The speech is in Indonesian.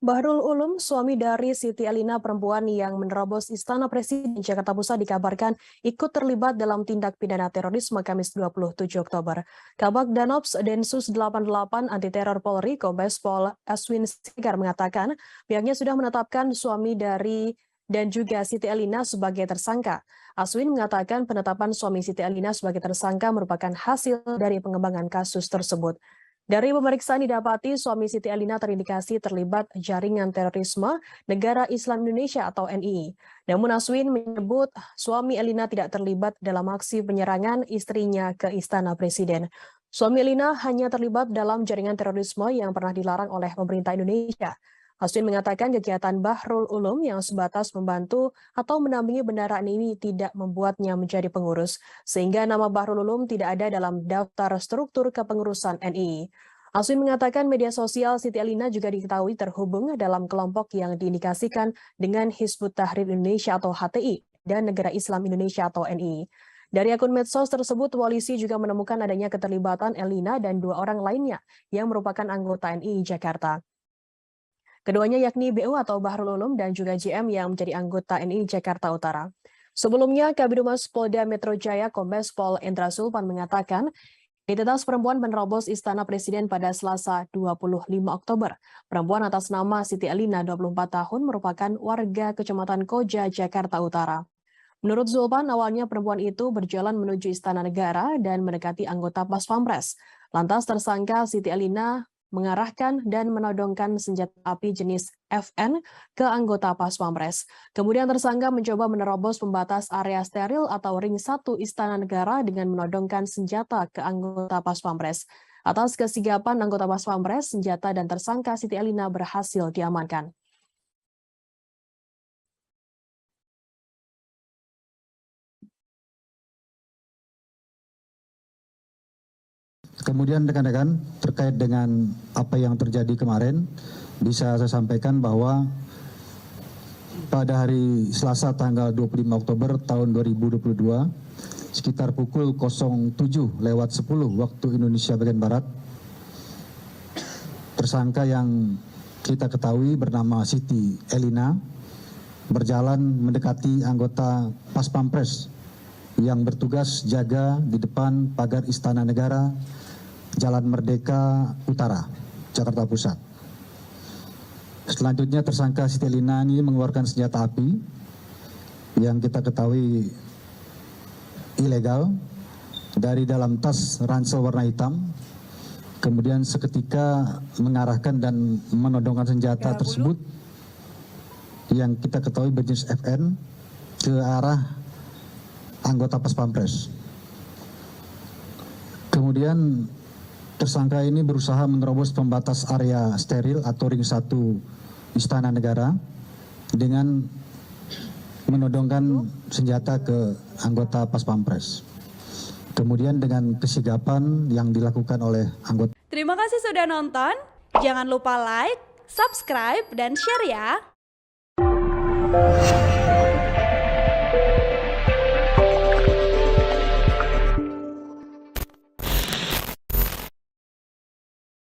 Bahrul Ulum, suami dari Siti Elina perempuan yang menerobos Istana Presiden Jakarta Pusat dikabarkan ikut terlibat dalam tindak pidana terorisme Kamis 27 Oktober. Kabag Danops Densus 88 Anti Teror Polri Kombes Pol Aswin Sigar mengatakan pihaknya sudah menetapkan suami dari dan juga Siti Elina sebagai tersangka. Aswin mengatakan penetapan suami Siti Elina sebagai tersangka merupakan hasil dari pengembangan kasus tersebut. Dari pemeriksaan didapati suami Siti Elina terindikasi terlibat jaringan terorisme Negara Islam Indonesia atau NII. Namun Aswin menyebut suami Elina tidak terlibat dalam aksi penyerangan istrinya ke Istana Presiden. Suami Elina hanya terlibat dalam jaringan terorisme yang pernah dilarang oleh pemerintah Indonesia. Aswin mengatakan kegiatan Bahrul Ulum yang sebatas membantu atau mendampingi bendara ini tidak membuatnya menjadi pengurus, sehingga nama Bahrul Ulum tidak ada dalam daftar struktur kepengurusan NII. Aswin mengatakan media sosial Siti Elina juga diketahui terhubung dalam kelompok yang diindikasikan dengan Hizbut Tahrir Indonesia atau HTI dan Negara Islam Indonesia atau NII. Dari akun medsos tersebut, polisi juga menemukan adanya keterlibatan Elina dan dua orang lainnya yang merupakan anggota NII Jakarta. Keduanya yakni BU atau Bahrul Ulum dan juga JM yang menjadi anggota NII Jakarta Utara. Sebelumnya, Kabid Humas Polda Metro Jaya Kombes Pol Endra Sulpan mengatakan, identitas perempuan menerobos Istana Presiden pada Selasa 25 Oktober. Perempuan atas nama Siti Elina, 24 tahun, merupakan warga Kecamatan Koja, Jakarta Utara. Menurut Zulpan, awalnya perempuan itu berjalan menuju Istana Negara dan mendekati anggota Pas Pampres. Lantas tersangka Siti Elina mengarahkan dan menodongkan senjata api jenis FN ke anggota Pas Pampres. Kemudian tersangka mencoba menerobos pembatas area steril atau ring 1 Istana Negara dengan menodongkan senjata ke anggota Pas Pampres. Atas kesigapan anggota Pas Pampres, senjata dan tersangka Siti Elina berhasil diamankan. Kemudian rekan-rekan, terkait dengan apa yang terjadi kemarin, bisa saya sampaikan bahwa pada hari Selasa tanggal 25 Oktober tahun 2022, sekitar pukul 07.10 waktu Indonesia bagian Barat, tersangka yang kita ketahui bernama Siti Elina berjalan mendekati anggota Pas Pampres yang bertugas jaga di depan pagar Istana Negara Jalan Merdeka Utara, Jakarta Pusat. Selanjutnya tersangka Siti Elina ini mengeluarkan senjata api yang kita ketahui ilegal dari dalam tas ransel warna hitam. Kemudian seketika mengarahkan dan menodongkan senjata tersebut yang kita ketahui berjenis FN ke arah anggota Pas Pampres. Kemudian tersangka ini berusaha menerobos pembatas area steril atau ring 1 Istana Negara dengan menodongkan senjata ke anggota Pas Pampres. Kemudian dengan kesigapan yang dilakukan oleh anggota. Terima kasih sudah nonton. Jangan lupa like, subscribe, dan share ya.